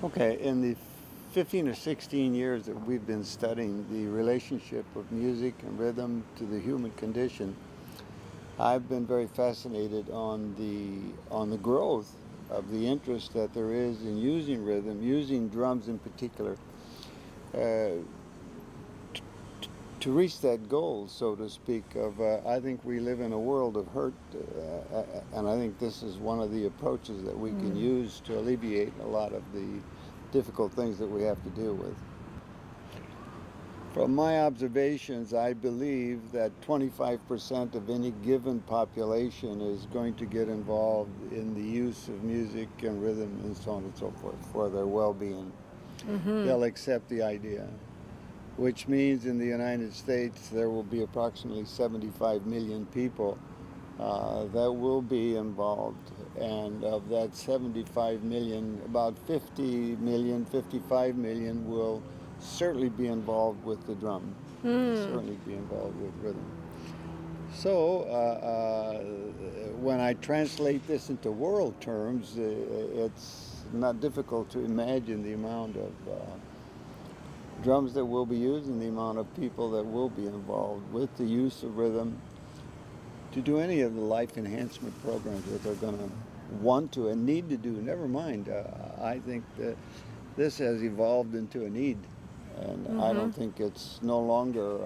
Okay, in the 15 or 16 years that we've been studying the relationship of music and rhythm to the human condition, I've been very fascinated on the growth of the interest that there is in using rhythm, using drums in particular, uh, to reach that goal, so to speak, of I think we live in a world of hurt, and I think this is one of the approaches that we can use to alleviate a lot of the difficult things that we have to deal with. From my observations, I believe that 25% of any given population is going to get involved in the use of music and rhythm and so on and so forth for their well-being. They'll accept the idea, which means in the United States there will be approximately 75 million people that will be involved. And of that 75 million, about 50 million, 55 million will certainly be involved with the drum, certainly be involved with rhythm. So when I translate this into world terms, it's not difficult to imagine the amount of drums that will be used and the amount of people that will be involved with the use of rhythm to do any of the life enhancement programs that they're going to want to and need to do. Never mind, I think that this has evolved into a need, and I don't think it's no longer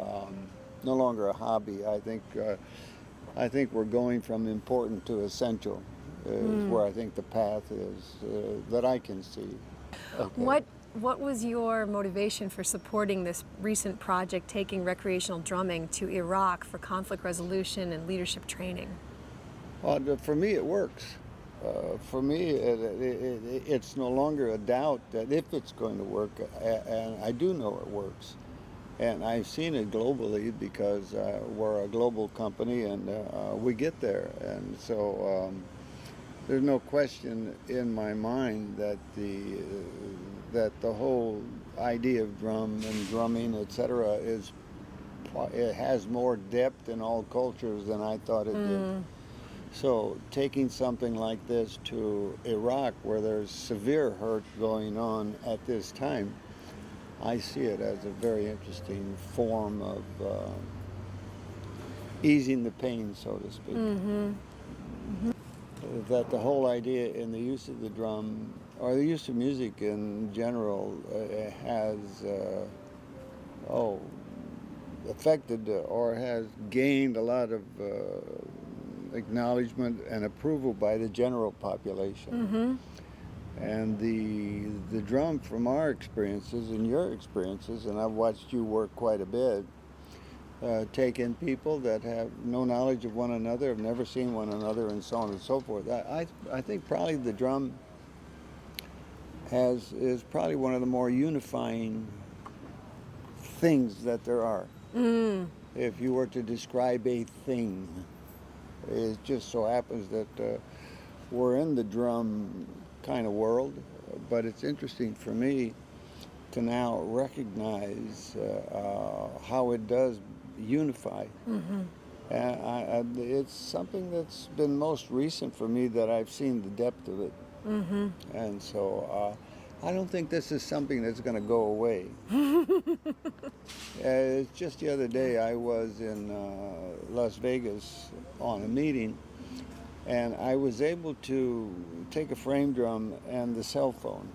a hobby. I think we're going from important to essential is where I think the path is that I can see. Okay. What was your motivation for supporting this recent project, taking recreational drumming to Iraq for conflict resolution and leadership training? Well, for me, it works. For me, it's no longer a doubt that if it's going to work, and I do know it works. And I've seen it globally because we're a global company and we get there. And so there's no question in my mind that the whole idea of drum and drumming, etc., it has more depth in all cultures than I thought it did. So taking something like this to Iraq, where there's severe hurt going on at this time, I see it as a very interesting form of easing the pain, so to speak. That the whole idea in the use of the drum, or the use of music in general, has affected or has gained a lot of acknowledgement and approval by the general population. And the drum, from our experiences and your experiences, and I've watched you work quite a bit, take in people that have no knowledge of one another, have never seen one another, and so on and so forth. I think probably the drum is probably one of the more unifying things that there are. If you were to describe a thing, it just so happens that we're in the drum kind of world, but it's interesting for me to now recognize how it does unify. And it's something that's been most recent for me that I've seen the depth of it. And so I don't think this is something that's going to go away. It's just the other day I was in Las Vegas on a meeting, and I was able to take a frame drum and the cell phone.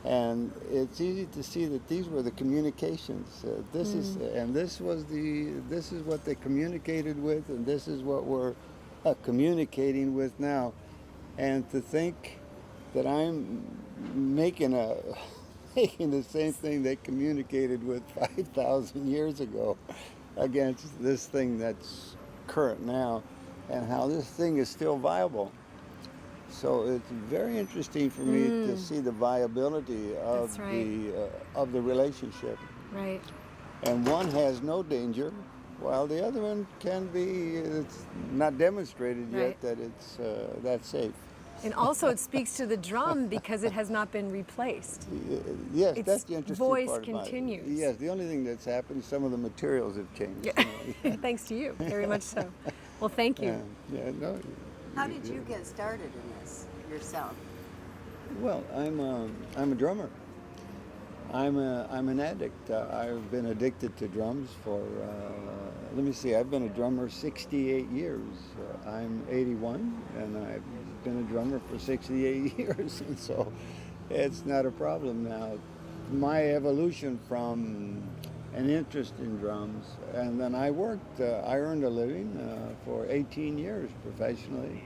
And it's easy to see that these were the communications. This is what they communicated with, and this is what we're communicating with now. And to think that I'm making the same thing they communicated with 5,000 years ago against this thing that's current now, and how this thing is still viable. So it's very interesting for me to see the viability of the relationship. Right. And one has no danger, while the other one can be. It's not demonstrated yet that it's that safe. And also it speaks to the drum because it has not been replaced. Yes, Its that's the interesting voice part about it. continues. Yes, the only thing that's happened is some of the materials have changed. Thanks to you, very much so. Well, thank you. No. How did you get started in this yourself? Well, I'm a drummer. I'm an addict. I've been addicted to drums for, let me see, I've been a drummer 68 years. I'm 81 and I've been a drummer for 68 years, and so it's not a problem now. My evolution from an interest in drums, and then I worked, I earned a living for 18 years professionally.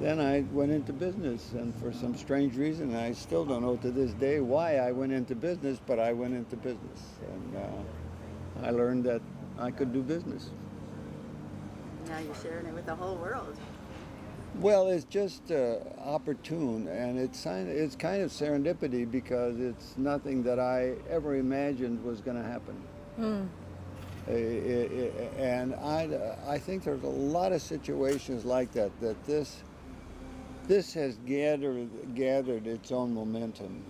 Then I went into business, and for some strange reason, I still don't know to this day why I went into business, but I went into business. And I learned that I could do business. Now you're sharing it with the whole world. Well, it's just opportune, and it's kind of serendipity because it's nothing that I ever imagined was going to happen. And I think there's a lot of situations like that, that this has gathered its own momentum.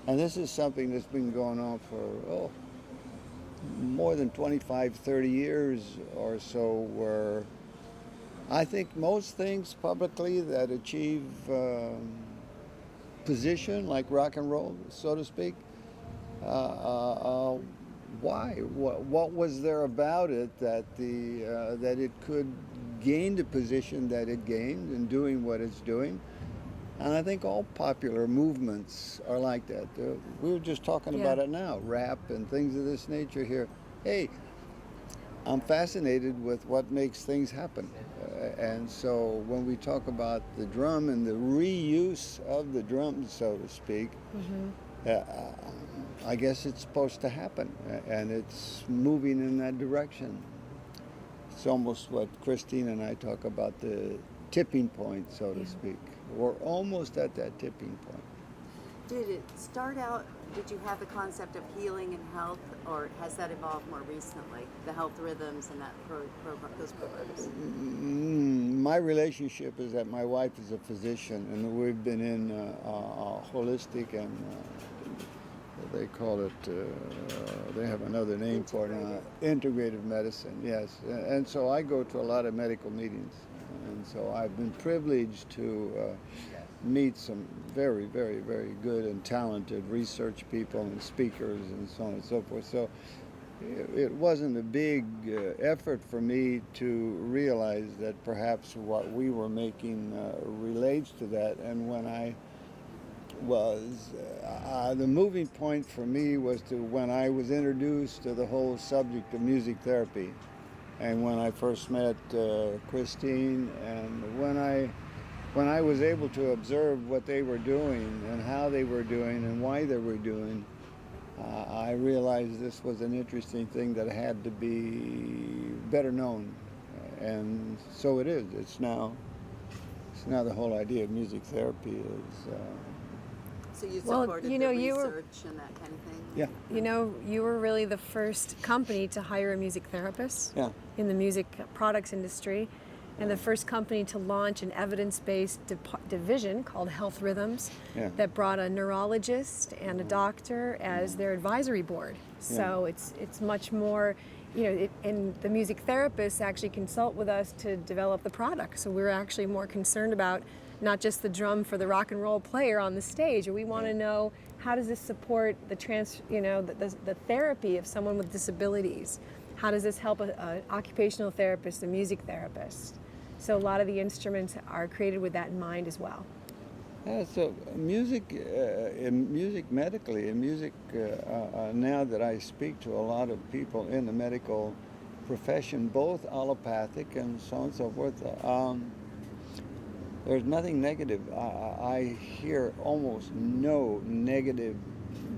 And this is something that's been going on for, more than 25, 30 years or so, where I think most things publicly that achieve position, like rock and roll, so to speak, why? What was there about it that that it could gain the position that it gained in doing what it's doing? And I think all popular movements are like that. We were just talking about it now, rap and things of this nature here. Hey, I'm fascinated with what makes things happen. And so when we talk about the drum and the reuse of the drum, so to speak, I guess it's supposed to happen, and it's moving in that direction. It's almost what Christine and I talk about, the tipping point, so to speak. We're almost at that tipping point. Did it start out, did you have the concept of healing and health, or has that evolved more recently, the health rhythms and that those programs? My relationship is that my wife is a physician, and we've been in holistic and they call it, they have another name for it, integrative medicine, yes. And so I go to a lot of medical meetings, and so I've been privileged to meet some very, very, very good and talented research people and speakers and so on and so forth. So it wasn't a big effort for me to realize that perhaps what we were making relates to that. And when I was, the moving point for me was when I was introduced to the whole subject of music therapy, and when I first met Christine, and when I was able to observe what they were doing and how they were doing and why they were doing, I realized this was an interesting thing that had to be better known. And so it is. It's now the whole idea of music therapy is... So you supported the research and that kind of thing? Yeah. You know, you were really the first company to hire a music therapist in the music products industry, and the first company to launch an evidence-based division called HealthRHYTHMS that brought a neurologist and a doctor as their advisory board. So it's much more, you know, and the music therapists actually consult with us to develop the product. So we're actually more concerned about not just the drum for the rock and roll player on the stage. We want to know, how does this support the the therapy of someone with disabilities? How does this help an occupational therapist, a music therapist? So a lot of the instruments are created with that in mind as well. Yeah, so music medically, now that I speak to a lot of people in the medical profession, both allopathic and so on and so forth, there's nothing negative. I hear almost no negative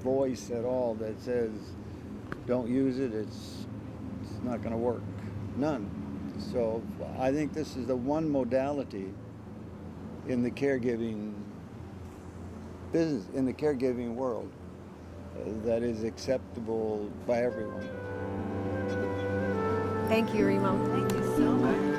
voice at all that says, don't use it, it's not going to work. None. So I think this is the one modality in the caregiving business, in the caregiving world, that is acceptable by everyone. Thank you, Remo. Thank you so much.